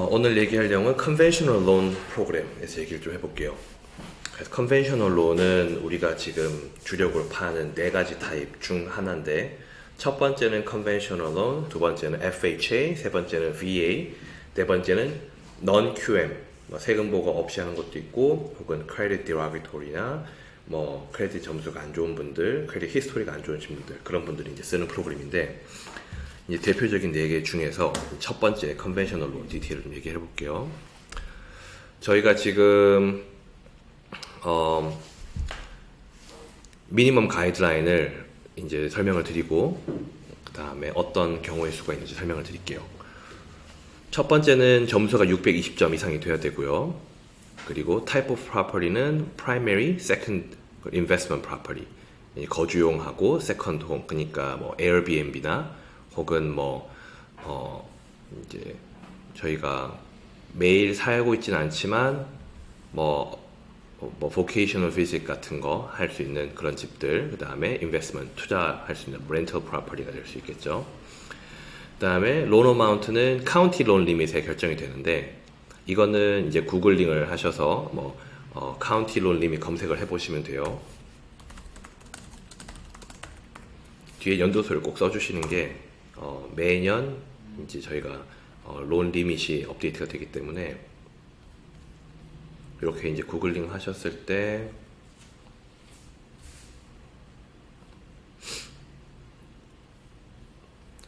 오늘 얘기할 내용은 Conventional Loan 프로그램에서 얘기를 좀 해볼게요. 그래서 Conventional Loan은 우리가 지금 주력으로 파는 네 가지 타입 중 하나인데, 첫 번째는 Conventional Loan, 두 번째는 FHA, 세 번째는 VA, 네 번째는 Non-QM, 세금 보고 없이 하는 것도 있고, 혹은 Credit Derogatory나 크레딧 점수가 안 좋은 분들, 크레딧 히스토리가 안 좋으신 분들, 그런 분들이 이제 쓰는 프로그램인데, 이제 대표적인 4개 중에서 첫 번째 컨벤셔널 론 디테일을 좀 얘기해 볼게요. 저희가 지금 미니멈 가이드라인을 이제 설명을 드리고, 그 다음에 어떤 경우의 수가 있는지 설명을 드릴게요. 첫 번째는 점수가 620점 이상이 돼야 되고요. 그리고 type of property는 primary, second investment property, 거주용하고 second home, 그러니까 에어비앤비나 혹은 이제 저희가 매일 살고 있진 않지만 vocational visit 같은 거 할 수 있는 그런 집들, 그 다음에 investment, 투자할 수 있는 rental property가 될 수 있겠죠. 그 다음에 loan amount는 county loan limit에 결정이 되는데, 이거는 이제 구글링을 하셔서 county loan limit 검색을 해보시면 돼요. 뒤에 연도수를 꼭 써주시는 게 매년 이제 저희가 론 리밋이 업데이트가 되기 때문에, 이렇게 이제 구글링 하셨을 때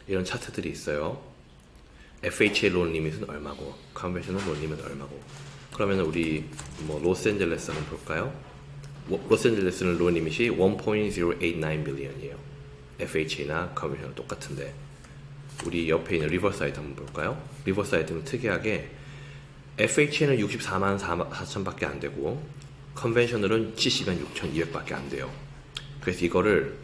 이런 차트들이 있어요. FHA 론 리밋은 얼마고, 컨벤셔널 론 리밋은 얼마고. 그러면 우리 로스앤젤레스 한번 볼까요? 로스앤젤레스는 론 리밋이 1.089 빌리언이에요. FHA나 컨벤셔널 똑같은데, 우리 옆에 있는 리버사이드 한번 볼까요? 리버사이드는 특이하게 FHA는 64만 4천밖에 안 되고 컨벤셔널은 70만 6,200밖에 안 돼요. 그래서 이거를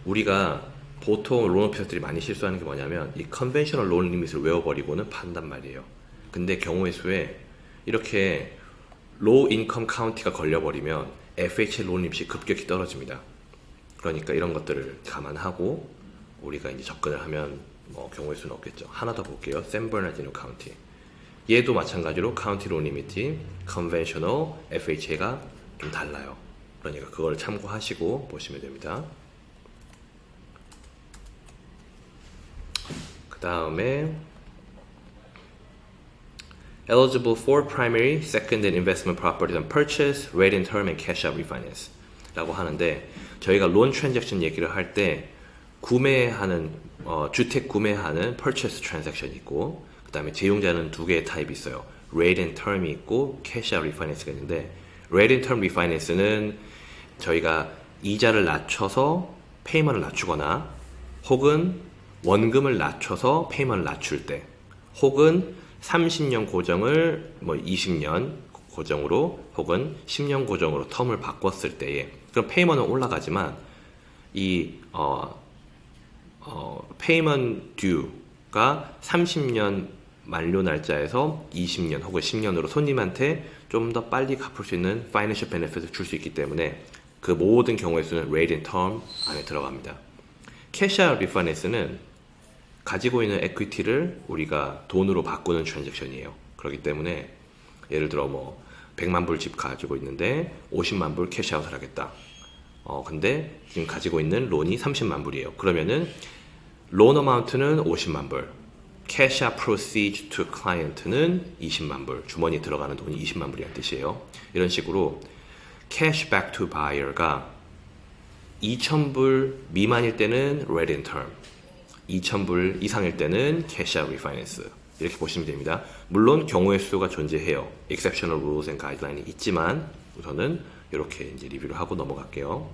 우리가 보통 론 오피서들이 많이 실수하는 게 뭐냐면, 이 컨벤셔널 론 리밋을 외워버리고는 판단 말이에요. 근데 경우의 수에 이렇게 로우 인컴 카운티가 걸려버리면 FHA 론 리밋이 급격히 떨어집니다. 그러니까 이런 것들을 감안하고 우리가 이제 접근을 하면 경우의 수는 없겠죠. 하나 더 볼게요. 샌버나디노 카운티. 얘도 마찬가지로 카운티 론 리밋이 컨벤셔널, FHA가 좀 달라요. 그러니까 그걸 참고하시고 보시면 됩니다. 그 다음에 eligible for primary, second and investment properties on purchase, rate and term and cash out refinance 라고 하는데, 저희가 론 트랜잭션 얘기를 할 때 구매하는 주택 구매하는 purchase 트랜잭션이 있고, 그 다음에 제용자는 두 개의 타입이 있어요. rate and term이 있고 cash out refinance가 있는데, rate and term refinance는 저희가 이자를 낮춰서 페이먼을 낮추거나, 혹은 원금을 낮춰서 페이먼을 낮출 때, 혹은 30년 고정을 20년 고정으로 혹은 10년 고정으로 텀을 바꿨을 때에, 그럼 페이먼은 올라가지만 이 페이먼 듀가 30년 만료 날짜에서 20년 혹은 10년으로 손님한테 좀 더 빨리 갚을 수 있는 파이낸셜 베네핏을 줄 수 있기 때문에 그 모든 경우의 수는 rate and term 안에 들어갑니다. 캐시 아웃 리파이낸스는 가지고 있는 에퀴티를 우리가 돈으로 바꾸는 트랜잭션이에요. 그렇기 때문에 예를 들어 100만 불 집 가지고 있는데 50만 불 캐시아웃을 하겠다. 근데 지금 가지고 있는 론이 30만 불이에요. 그러면은 론 어마운트는 50만 불, 캐시 아웃 proceeds to client는 20만 불, 주머니에 들어가는 돈이 20만 불이라는 뜻이에요. 이런 식으로 cash back to buyer가 2,000불 미만일 때는 rate and term, 2,000불 이상일 때는 cash out refinance, 이렇게 보시면 됩니다. 물론 경우의 수가 존재해요. exceptional rules and guidelines이 있지만 우선은 이렇게 이제 리뷰를 하고 넘어갈게요.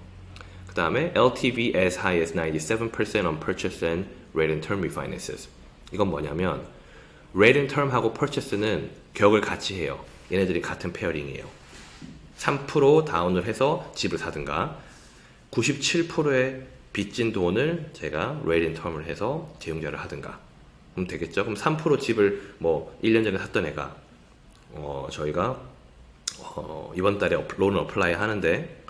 그 다음에 LTV as high as 97% on purchase and rate and term refinances. 이건 뭐냐면 rate and term하고 purchase는 격을 같이 해요. 얘네들이 같은 페어링이에요. 3% 다운을 해서 집을 사든가, 97%의 빚진 돈을 제가 rate and term을 해서 제용자를 하든가 그럼 되겠죠. 그럼 3% 집을 1년 전에 샀던 애가 저희가 이번 달에 론을 어플라이 하는데,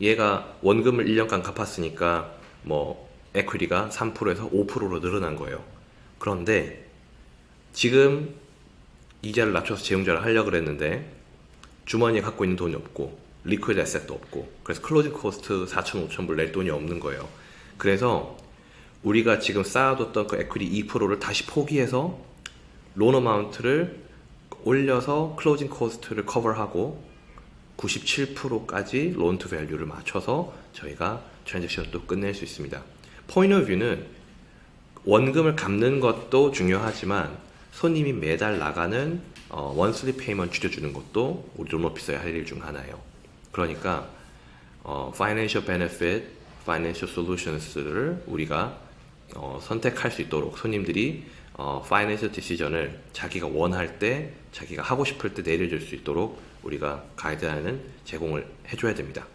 얘가 원금을 1년간 갚았으니까 에퀴티가 3%에서 5%로 늘어난 거예요. 그런데 지금 이자를 낮춰서 재용자를 하려고 그랬는데 주머니에 갖고 있는 돈이 없고 리퀴드 애셋도 없고 그래서 클로징 코스트 4천 5천 불 낼 돈이 없는 거예요. 그래서 우리가 지금 쌓아뒀던 그 에퀴티 2%를 다시 포기해서 론 어마운트를 올려서 클로징 코스트를 커버하고 97%까지 론 투 밸류를 맞춰서 저희가 트랜잭션을 또 끝낼 수 있습니다. 포인트 오브 뷰는 원금을 갚는 것도 중요하지만 손님이 매달 나가는 원슬리 페이먼트 줄여주는 것도 우리 론 오피서의 할 일 중 하나예요. 그러니까 Financial Benefit, Financial Solutions를 우리가 선택할 수 있도록 손님들이 Financial Decision을 자기가 원할 때, 자기가 하고 싶을 때 내려줄 수 있도록 우리가 가이드라인은 제공을 해줘야 됩니다.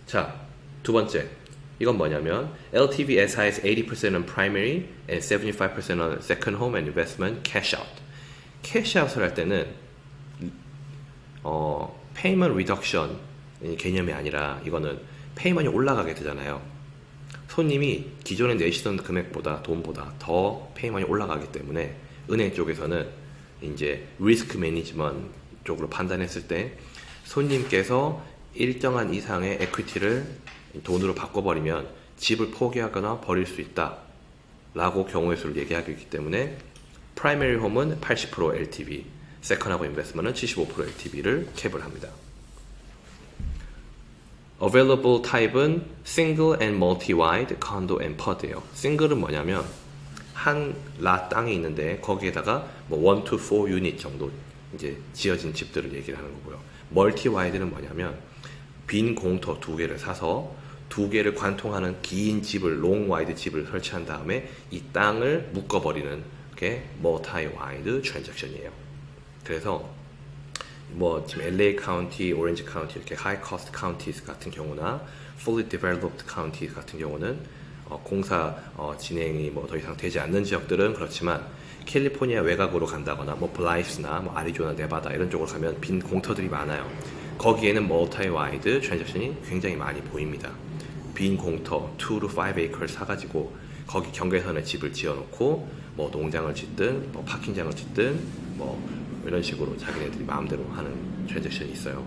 자, 두 번째. 이건 뭐냐면 LTV as high as 80% on primary and 75% on second home and investment cash out. cash out을 할 때는 payment reduction 개념이 아니라 이거는 페이먼이 올라가게 되잖아요. 손님이 기존에 내시던 금액보다 돈보다 더 페이먼이 올라가기 때문에 은행 쪽에서는 이제 리스크 매니지먼트 쪽으로 판단했을 때 손님께서 일정한 이상의 에퀴티를 돈으로 바꿔버리면 집을 포기하거나 버릴 수 있다 라고 경우의 수를 얘기하고 있기 때문에 프라이머리 홈은 80% LTV, 세컨하고 인베스트먼트는 75% LTV를 캡을 합니다. Available type은 single and multi-wide, condo and pud예요. single은 뭐냐면 한 라 땅이 있는데 거기에다가 뭐 1 to 4 유닛 정도 이제 지어진 집들을 얘기를 하는 거고요. 멀티와이드는 뭐냐면 빈 공터 두 개를 사서 두 개를 관통하는 긴 집을 롱 와이드 집을 설치한 다음에 이 땅을 묶어버리는 게 멀티 와이드 트랜잭션이에요. 그래서 뭐 지금 LA 카운티, 오렌지 카운티 이렇게 하이 코스트 카운티스 같은 경우나 fully developed counties 같은 경우는 공사 진행이 뭐 더 이상 되지 않는 지역들은 그렇지만 캘리포니아 외곽으로 간다거나 뭐 블라이스나 뭐 아리조나, 네바다 이런 쪽으로 가면 빈 공터들이 많아요. 거기에는 멀티 와이드 트랜잭션이 굉장히 많이 보입니다. 빈 공터 2 to 5 acres 사가지고 거기 경계선에 집을 지어놓고 뭐 농장을 짓든 뭐 파킹장을 짓든 뭐 이런 식으로 자기네들이 마음대로 하는 트랜잭션이 있어요.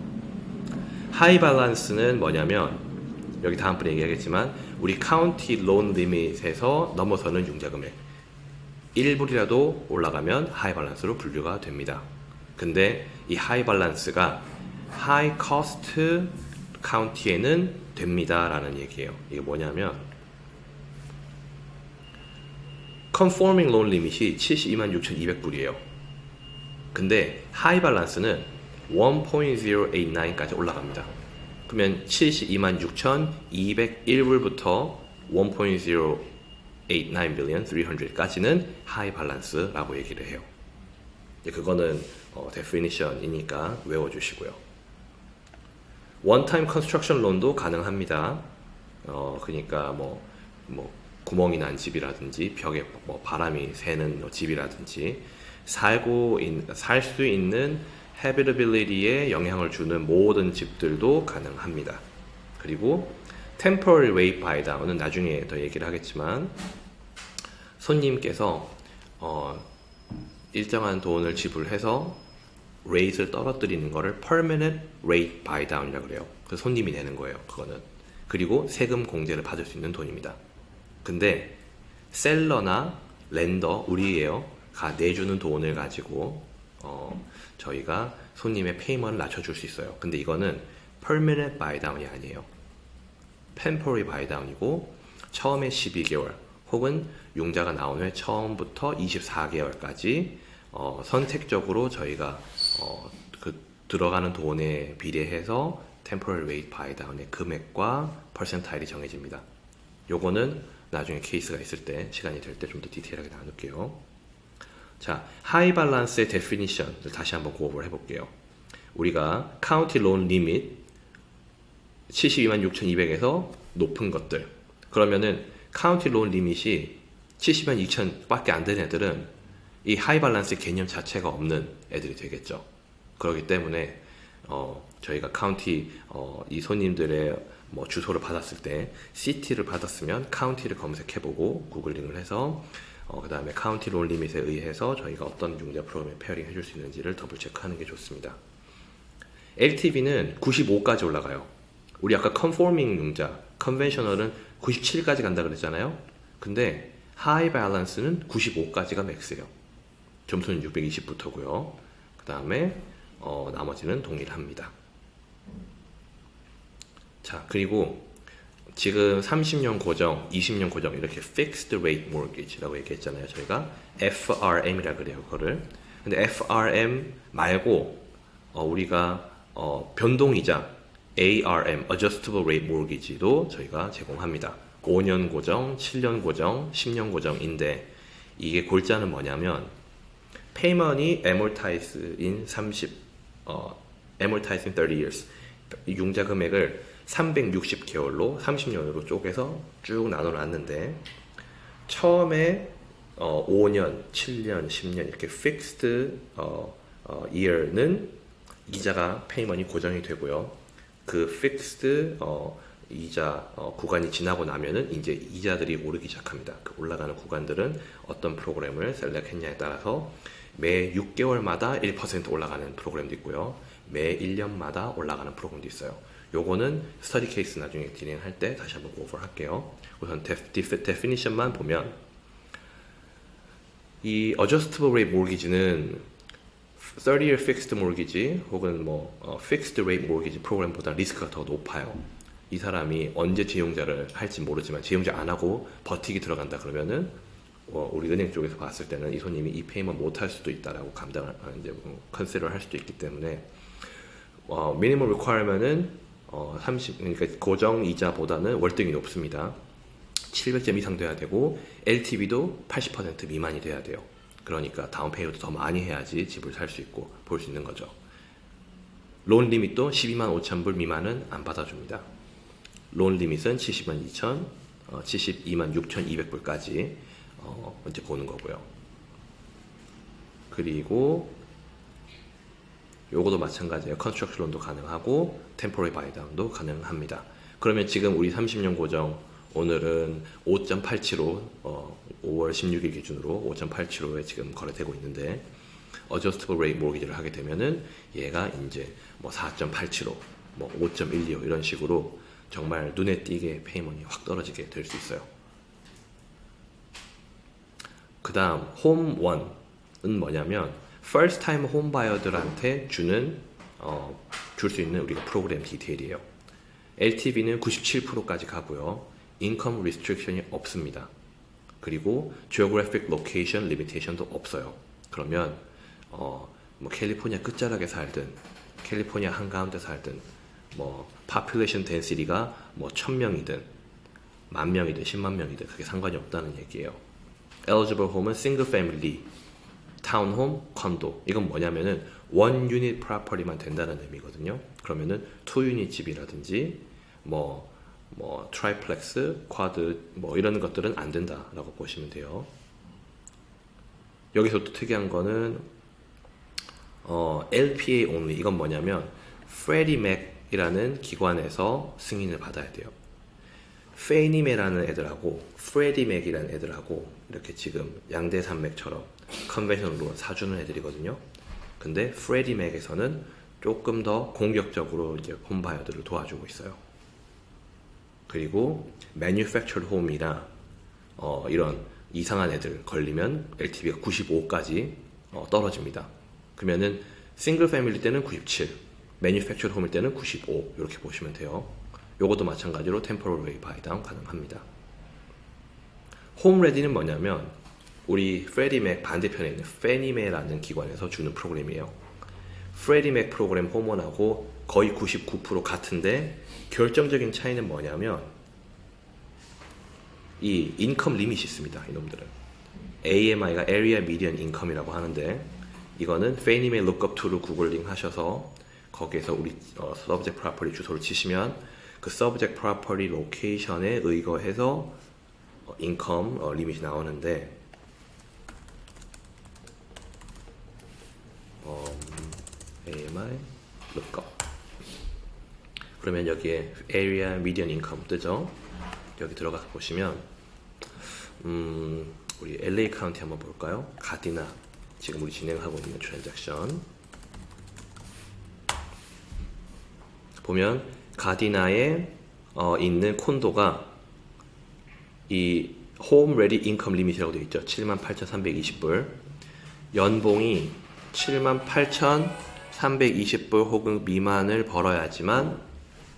하이 밸런스는 뭐냐면 여기 다음번에 얘기하겠지만 우리 카운티 론 리밋에서 넘어서는 융자 금액 1불이라도 올라가면 하이 밸런스로 분류가 됩니다. 근데 이 하이 밸런스가 하이 커스트 카운티에는 됩니다 라는 얘기예요. 이게 뭐냐면 conforming loan limit이 726,200불이에요. 근데 하이 밸런스는 1.089까지 올라갑니다. 그러면 726,201불부터 1.089 billion 300까지는 하이 밸런스라고 얘기를 해요. 그거는 definition이니까 외워주시고요. 원타임 컨스트럭션 론도 가능합니다. 그러니까 뭐 구멍이 난 집이라든지 벽에 뭐 바람이 새는 집이라든지 살 수 있는 habitability에 영향을 주는 모든 집들도 가능합니다. 그리고 temporary rate buy down은 나중에 더 얘기를 하겠지만 손님께서 일정한 돈을 지불해서 rate를 떨어뜨리는 거를 permanent rate buy down이라고 그래요. 그래서 손님이 내는 거예요. 그거는. 그리고 세금 공제를 받을 수 있는 돈입니다. 근데 셀러나 렌더 우리예요. 가 내주는 돈을 가지고 저희가 손님의 페이먼을 낮춰줄 수 있어요. 근데 이거는 permanent buy down이 아니에요. temporary buy down이고 처음에 12개월 혹은 융자가 나온 후에 처음부터 24개월까지 선택적으로 저희가 그 들어가는 돈에 비례해서 temporary rate buy down의 금액과 퍼센타일이 정해집니다. 요거는 나중에 케이스가 있을 때 시간이 될 때 좀 더 디테일하게 나눌게요. 자, 하이 밸런스의 데피니션을 다시 한번 고업을 해볼게요. 우리가 카운티 론 리밋 726,200에서 높은 것들 그러면은 카운티 론 리밋이 702,000밖에 안 되는 애들은 이 하이 밸런스 개념 자체가 없는 애들이 되겠죠. 그렇기 때문에 저희가 카운티 이 손님들의 주소를 받았을 때 시티를 받았으면 카운티를 검색해보고 구글링을 해서 그 다음에 카운티 론 리밋에 의해서 저희가 어떤 융자 프로그램에 페어링 해줄 수 있는지를 더블 체크하는 게 좋습니다. LTV는 95까지 올라가요. 우리 아까 컨포밍 융자, 컨벤셔널은 97까지 간다 그랬잖아요. 근데 하이 밸런스는 95까지가 맥스예요. 점수는 620부터고요. 그 다음에 나머지는 동일합니다. 자, 그리고 지금 30년 고정, 20년 고정 이렇게 Fixed Rate Mortgage라고 얘기했잖아요. 저희가 FRM이라 그래요, 그거를. 근데 FRM 말고 우리가 변동이자 ARM, Adjustable Rate Mortgage도 저희가 제공합니다. 5년 고정, 7년 고정, 10년 고정인데 이게 골자는 뭐냐면 payment이 amortize in 30 years 융자 금액을 360개월로 30년으로 쪼개서 쭉 나눠놨는데 처음에 5년, 7년, 10년 이렇게 fixed year는 이자가 페이먼이 고정이 되고요. 그 fixed 이자 구간이 지나고 나면은 이제 이자들이 오르기 시작합니다. 그 올라가는 구간들은 어떤 프로그램을 셀렉했냐에 따라서 매 6개월마다 1% 올라가는 프로그램도 있고요. 매 1년마다 올라가는 프로그램도 있어요. 요거는 스터디 케이스 나중에 딜링할 때 다시 한번 오버를 할게요. 우선 데피니션만 보면 이 adjustable rate mortgage는 30-year fixed mortgage 혹은 fixed rate mortgage 프로그램보다 리스크가 더 높아요. 이 사람이 언제 재용자를 할지 모르지만 재용자 안 하고 버티기 들어간다 그러면은 우리 은행 쪽에서 봤을 때는 이 손님이 이 페이먼 못 할 수도 있다라고 감당을 이제 컨시더를 할 수도 있기 때문에 미니멈 리퀘어먼은 30 그러니까 고정 이자보다는 월등히 높습니다. 700점 이상 돼야 되고 LTV도 80% 미만이 돼야 돼요. 그러니까 다운 페이로도 더 많이 해야지 집을 살 수 있고 볼 수 있는 거죠. 론 리밋도 12만 5천 불 미만은 안 받아줍니다. 론 리밋은 70만 2천, 72만 6,200불까지 이제 보는 거고요. 그리고 요거도 마찬가지예요. 컨스트럭션 론도 가능하고 템포러리 바이다운도 가능합니다. 그러면 지금 우리 30년 고정 오늘은 5.87로 5월 16일 기준으로 5.87호에 지금 거래되고 있는데 어저스티블 레이트 모기지를 하게 되면은 얘가 이제 4.87호, 5.12호 이런 식으로 정말 눈에 띄게 페이먼이 확 떨어지게 될 수 있어요. 그 다음 홈1은 뭐냐면 first time home buyer들한테 줄 수 있는 우리가 프로그램 디테일이에요. LTV는 97%까지 가고요. income restriction이 없습니다. 그리고 geographic location limitation도 없어요. 그러면 캘리포니아 끝자락에 살든 캘리포니아 한가운데 살든 population density가 1000명이든 10,000명이든 10만 명이든 그게 상관이 없다는 얘기예요. eligible home은 single family, townhome, condo. 이건 뭐냐면은 one unit property만 된다는 의미거든요. 그러면은 two unit 집이라든지 트라이플렉스, 쿼드 이런 것들은 안 된다라고 보시면 돼요. 여기서 또 특이한 거는 LPA only. 이건 뭐냐면 프레디 맥이라는 기관에서 승인을 받아야 돼요. 페니메라는 애들하고 프레디 맥이라는 애들하고 이렇게 지금 양대 산맥처럼 컨벤셔널로 사주는 애들이거든요. 근데 프레디 맥에서는 조금 더 공격적으로 이제 홈바이어들을 도와주고 있어요. 그리고 manufactured home이나 이런 이상한 애들 걸리면 LTV가 95까지 떨어집니다. 그러면은 싱글 패밀리 때는 97, manufactured home일 때는 95 이렇게 보시면 돼요. 요것도 마찬가지로 temporary buy down 가능합니다. 홈 레디는 뭐냐면 우리 프레디 맥 반대편에 있는 페니메라는 기관에서 주는 프로그램이에요. 프레디 맥 프로그램 홈원하고 거의 99% 같은데 결정적인 차이는 뭐냐면 이 인컴 리밋이 있습니다. 이놈들은 AMI가 Area Median Income이라고 하는데 이거는 페니메 lookup tool을 구글링 하셔서 거기에서 우리 subject property 주소를 치시면 그 subject property location에 의거해서 인컴 리밋이 나오는데 AMI lookup 그러면 여기에 area median income 뜨죠. 여기 들어가서 보시면 우리 LA 카운티 한번 볼까요? 가디나 지금 우리 진행하고 있는 트랜잭션 보면 가디나에 있는 콘도가 이 홈 레디 인컴 리밋이라고 되어 있죠. 78,320불 연봉이 78,320불 혹은 미만을 벌어야지만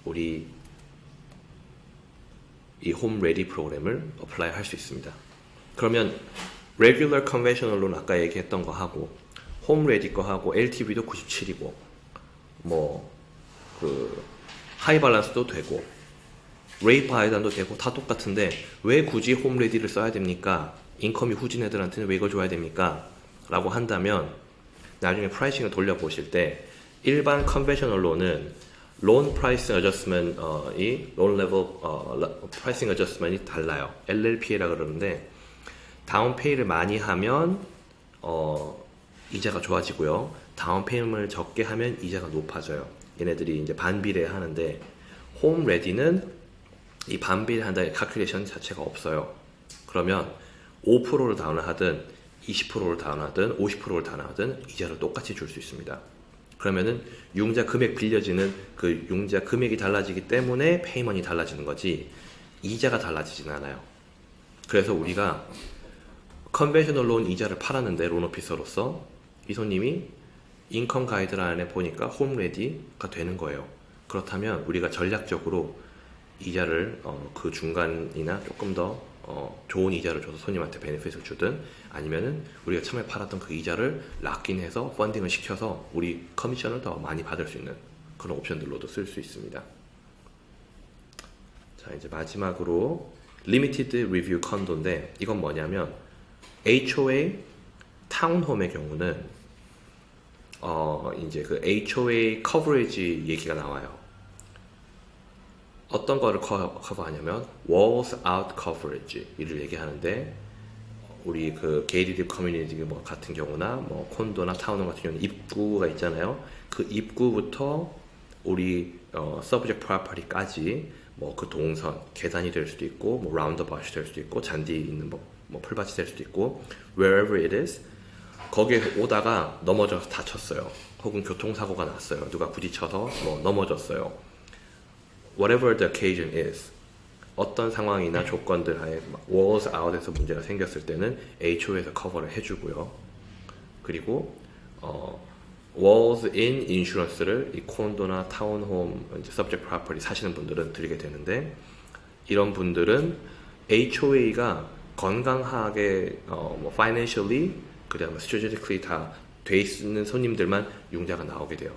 우리 이 홈 레디 프로그램을 어플라이 할 수 있습니다. 그러면 레귤러 컨벤셔널 론 아까 얘기했던 거 하고 홈 레디 거 하고 LTV도 97이고 뭐 그 하이 밸런스도 되고 레이트 바이단도 되고 다 똑같은데 왜 굳이 홈 레디를 써야 됩니까? 인컴이 후진 애들한테는 왜 이걸 줘야 됩니까? 라고 한다면 나중에 프라이싱을 돌려보실 때 일반 컨벤셔널 론은 론 프라이싱 어저스먼이 론 레벨 프라이싱 어저스먼이 달라요. LLPA라 그러는데 다운 페이를 많이 하면 이자가 좋아지고요. 다운 페이를 적게 하면 이자가 높아져요. 얘네들이 이제 반비례 하는데 홈 레디는 이 반비례 한다는 칼큘레이션 자체가 없어요. 그러면 5%를 다운을 하든 20%를 다운하든 50%를 다운하든 이자를 똑같이 줄 수 있습니다. 그러면은 융자 금액 빌려지는 그 융자 금액이 달라지기 때문에 페이먼이 달라지는 거지 이자가 달라지진 않아요. 그래서 우리가 컨벤셔널 론 이자를 팔았는데 론 오피서로서 이 손님이 인컴 가이드라인에 보니까 홈 레디가 되는 거예요. 그렇다면 우리가 전략적으로 이자를 그 중간이나 조금 더 좋은 이자를 줘서 손님한테 베네핏을 주든 아니면은 우리가 처음에 팔았던 그 이자를 락인해서 펀딩을 시켜서 우리 커미션을 더 많이 받을 수 있는 그런 옵션들로도 쓸 수 있습니다. 자 이제 마지막으로 리미티드 리뷰 컨도인데 이건 뭐냐면 HOA 타운홈의 경우는 이제 그 HOA 커버리지 얘기가 나와요. 어떤 거를 커버하냐면 walls out coverage 이를 얘기하는데 우리 그 게이티드 커뮤니티 뭐 같은 경우나 뭐 콘도나 타운홈 같은 경우는 입구가 있잖아요. 그 입구부터 우리 subject property까지 뭐 그 동선 계단이 될 수도 있고 뭐 라운드바웃이 될 수도 있고 잔디 있는 뭐 풀밭이 될 수도 있고 wherever it is 거기에 오다가 넘어져서 다쳤어요. 혹은 교통사고가 났어요. 누가 부딪혀서 뭐 넘어졌어요. Whatever the occasion is 어떤 상황이나 조건들 하에 walls out에서 문제가 생겼을 때는 HO에서 커버를 해주고요. 그리고 walls in insurance를 이 콘도나 타운홈 이제 subject property 사시는 분들은 드리게 되는데 이런 분들은 HOA가 건강하게 뭐 financially 그다음에 strategically 다 돼 있는 손님들만 융자가 나오게 돼요.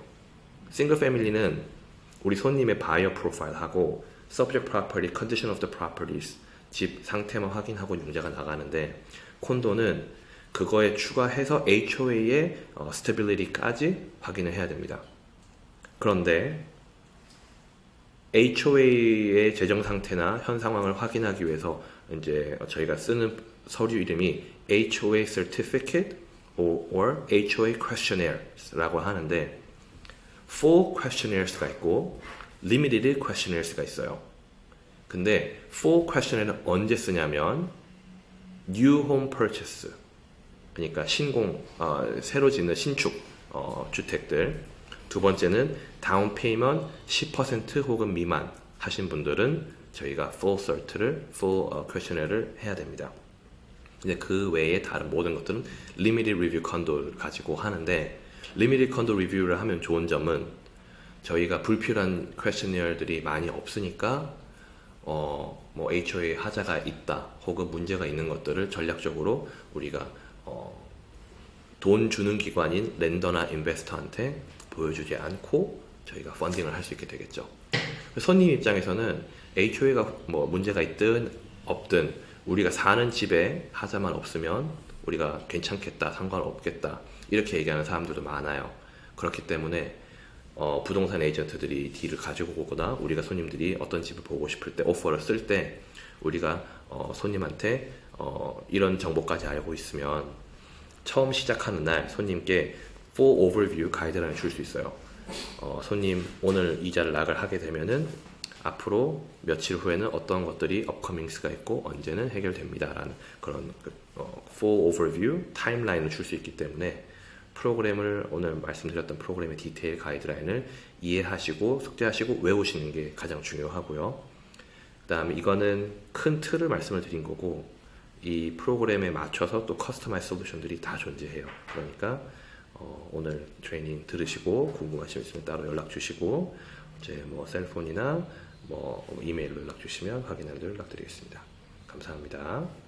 싱글 패밀리는 우리 손님의 바이어 프로파일하고 subject property, condition of the properties 집 상태만 확인하고 융자가 나가는데 콘도는 그거에 추가해서 HOA의 stability까지 확인을 해야 됩니다. 그런데 HOA의 재정 상태나 현 상황을 확인하기 위해서 이제 저희가 쓰는 서류 이름이 HOA certificate or HOA questionnaires,라고 하는데 full questionnaires,가 있고 limited questionnaires,가 있어요. 근데 full questionnaire,는 언제 쓰냐면 new home purchase, 그러니까 신공 새로 짓는 신축 주택들. 두 번째는 다운 페이먼트 10% 혹은 미만 하신 분들은 저희가 full cert를 full questionnaires,를 해야 됩니다. 근데 그 외에 다른 모든 것들은 limited review condo를 가지고 하는데 limited condo review를 하면 좋은 점은 저희가 불필요한 questionnaires,들이 많이 없으니까 뭐 HOA 하자가 있다 혹은 문제가 있는 것들을 전략적으로 우리가 돈 주는 기관인 렌더나 인베스터한테 보여주지 않고 저희가 펀딩을 할 수 있게 되겠죠. 손님 입장에서는 HOA가 뭐 문제가 있든 없든 우리가 사는 집에 하자만 없으면 우리가 괜찮겠다, 상관없겠다 이렇게 얘기하는 사람들도 많아요. 그렇기 때문에 부동산 에이전트들이 딜을 가지고 오거나 우리가 손님들이 어떤 집을 보고 싶을 때 오퍼를 쓸 때 우리가 손님한테 이런 정보까지 알고 있으면 처음 시작하는 날 손님께 full overview 가이드라인을 줄 수 있어요. 손님 오늘 이자를 락을 하게 되면은 앞으로 며칠 후에는 어떤 것들이 업커밍스가 있고 언제는 해결됩니다 라는 그런 full overview, 타임라인을 줄 수 있기 때문에 프로그램을 오늘 말씀드렸던 프로그램의 디테일 가이드라인을 이해하시고 숙제하시고 외우시는 게 가장 중요하고요. 그 다음에 이거는 큰 틀을 말씀을 드린 거고 이 프로그램에 맞춰서 또 커스터마이즈 솔루션들이 다 존재해요. 그러니까 오늘 트레이닝 들으시고 궁금하신 점 있으면 따로 연락 주시고 이제 뭐 셀폰이나 뭐 이메일로 연락 주시면 확인하도록 연락드리겠습니다. 감사합니다.